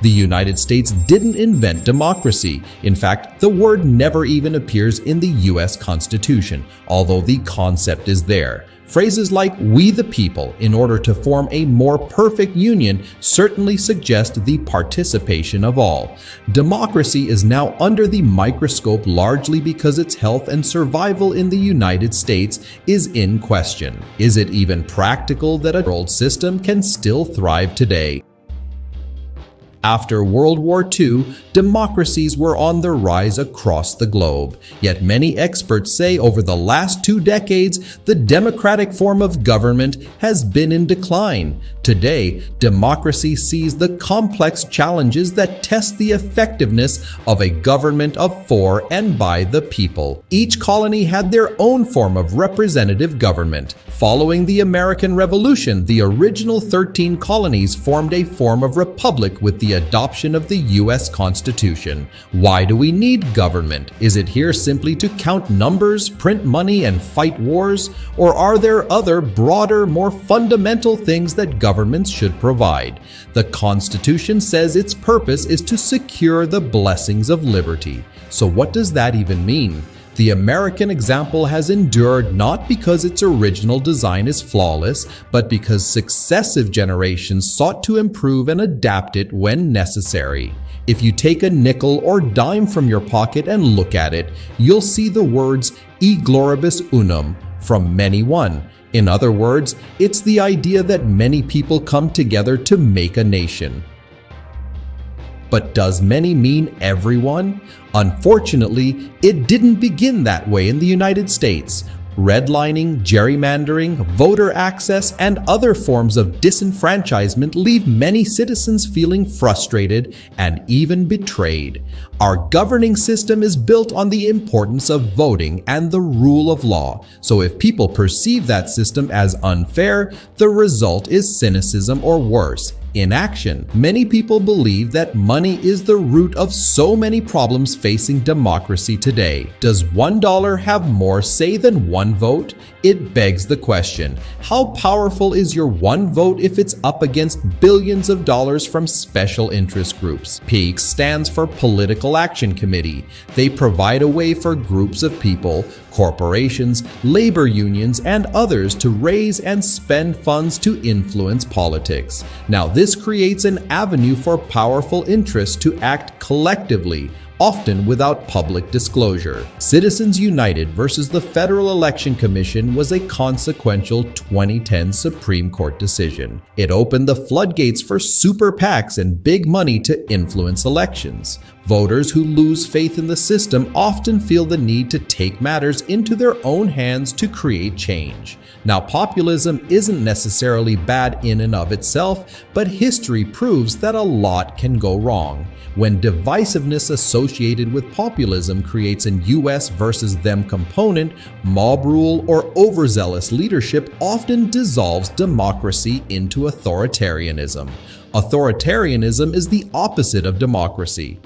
The United States didn't invent democracy. In fact, the word never even appears in the US Constitution, although the concept is there. Phrases like "we the people" in order to form a more perfect union certainly suggest the participation of all. Democracy is now under the microscope largely because its health and survival in the United States is in question. Is it even practical that a world system can still thrive today? After World War II, democracies were on the rise across the globe. Yet many experts say over the last 2 decades, the democratic form of government has been in decline. Today, democracy sees the complex challenges that test the effectiveness of a government of for and by the people. Each colony had their own form of representative government. Following the American Revolution, the original 13 colonies formed a form of republic with the adoption of the US Constitution. Why do we need government? Is it here simply to count numbers, print money, and fight wars? Or are there other, broader, more fundamental things that governments should provide? The Constitution says its purpose is to secure the blessings of liberty. So what does that even mean? The American example has endured not because its original design is flawless, but because successive generations sought to improve and adapt it when necessary. If you take a nickel or dime from your pocket and look at it, you'll see the words "e gloribus unum," from many one. In other words, it's the idea that many people come together to make a nation. But does many mean everyone? Unfortunately, it didn't begin that way in the United States. Redlining, gerrymandering, voter access, and other forms of disenfranchisement leave many citizens feeling frustrated and even betrayed. Our governing system is built on the importance of voting and the rule of law. So if people perceive that system as unfair, the result is cynicism or worse, inaction. Many people believe that money is the root of so many problems facing democracy today. Does $1 have more say than one vote? It begs the question, how powerful is your one vote if it's up against billions of dollars from special interest groups? PAC stands for Political Action Committee. They provide a way for groups of people, corporations, labor unions, and others to raise and spend funds to influence politics. Now, this creates an avenue for powerful interests to act collectively, often without public disclosure. Citizens United versus the Federal Election Commission was a consequential 2010 Supreme Court decision. It opened the floodgates for super PACs and big money to influence elections. Voters who lose faith in the system often feel the need to take matters into their own hands to create change. Now, populism isn't necessarily bad in and of itself, but history proves that a lot can go wrong. When divisiveness associated with populism creates an US versus them component, mob rule or overzealous leadership often dissolves democracy into authoritarianism. Authoritarianism is the opposite of democracy.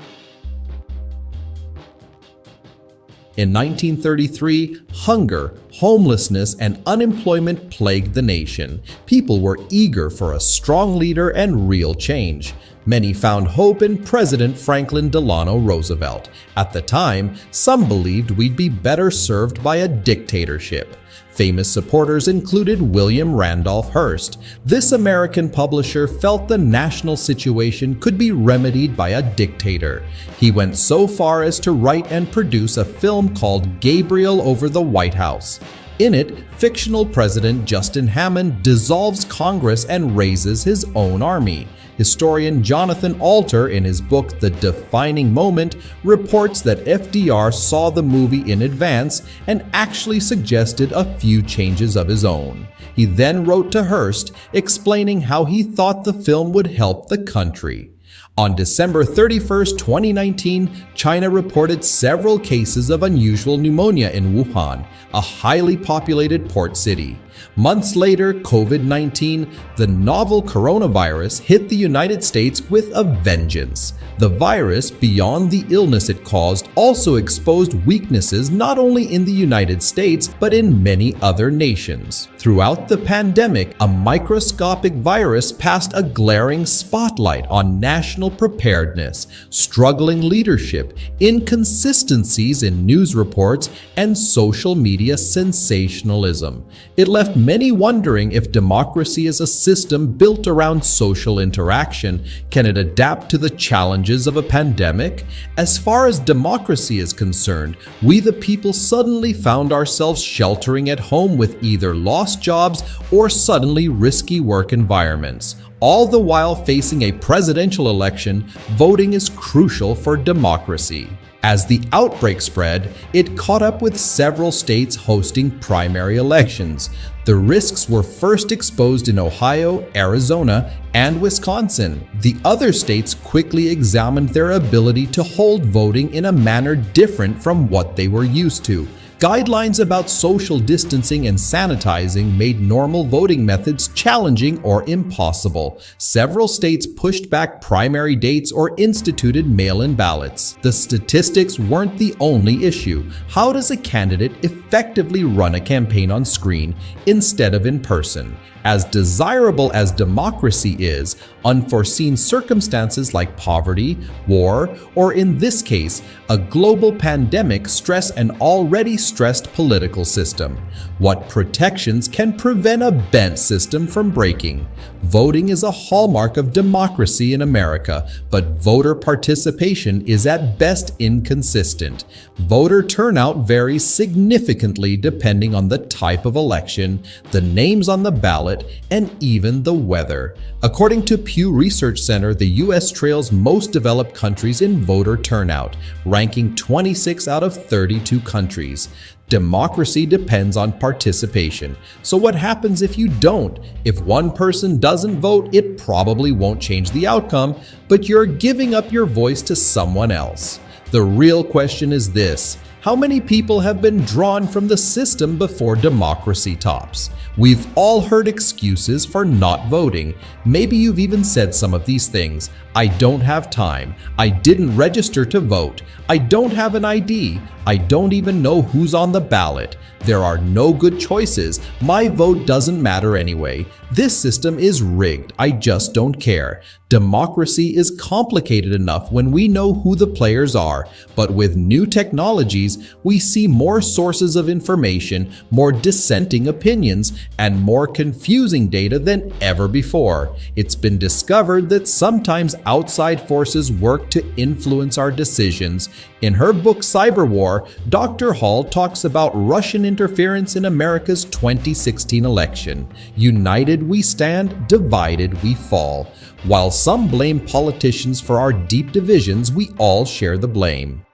In 1933, hunger, homelessness, and unemployment plagued the nation. People were eager for a strong leader and real change. Many found hope in President Franklin Delano Roosevelt. At the time, some believed we'd be better served by a dictatorship. Famous supporters included William Randolph Hearst. This American publisher felt the national situation could be remedied by a dictator. He went so far as to write and produce a film called Gabriel Over the White House. In it, fictional President Justin Hammond dissolves Congress and raises his own army. Historian Jonathan Alter, in his book The Defining Moment, reports that FDR saw the movie in advance and actually suggested a few changes of his own. He then wrote to Hearst, explaining how he thought the film would help the country. On December 31, 2019, China reported several cases of unusual pneumonia in Wuhan, a highly populated port city. Months later, COVID-19, the novel coronavirus, hit the United States with a vengeance. The virus, beyond the illness it caused, also exposed weaknesses not only in the United States, but in many other nations. Throughout the pandemic, a microscopic virus cast a glaring spotlight on national national preparedness, struggling leadership, inconsistencies in news reports, and social media sensationalism. It left many wondering if democracy is a system built around social interaction. Can it adapt to the challenges of a pandemic? As far as democracy is concerned, we the people suddenly found ourselves sheltering at home with either lost jobs or suddenly risky work environments. All the while facing a presidential election, voting is crucial for democracy. As the outbreak spread, it caught up with several states hosting primary elections. The risks were first exposed in Ohio, Arizona, and Wisconsin. The other states quickly examined their ability to hold voting in a manner different from what they were used to. Guidelines about social distancing and sanitizing made normal voting methods challenging or impossible. Several states pushed back primary dates or instituted mail-in ballots. The statistics weren't the only issue. How does a candidate effectively run a campaign on screen instead of in person? As desirable as democracy is, unforeseen circumstances like poverty, war, or in this case, a global pandemic stress an already stressed political system. What protections can prevent a bent system from breaking? Voting is a hallmark of democracy in America, but voter participation is at best inconsistent. Voter turnout varies significantly depending on the type of election, the names on the ballot, and even the weather. According to Pew Research Center, the U.S. trails most developed countries in voter turnout, ranking 26 out of 32 countries. Democracy depends on participation. So what happens if you don't? If one person doesn't vote, it probably won't change the outcome, but you're giving up your voice to someone else. The real question is this: how many people have been drawn from the system before democracy tops? We've all heard excuses for not voting. Maybe you've even said some of these things. I don't have time. I didn't register to vote. I don't have an ID. I don't even know who's on the ballot. There are no good choices. My vote doesn't matter anyway. This system is rigged. I just don't care. Democracy is complicated enough when we know who the players are, but with new technologies, we see more sources of information, more dissenting opinions, and more confusing data than ever before. It's been discovered that sometimes outside forces work to influence our decisions. In her book Cyber War, Dr. Hall talks about Russian interference in America's 2016 election. United we stand, divided we fall. While some blame politicians for our deep divisions, we all share the blame.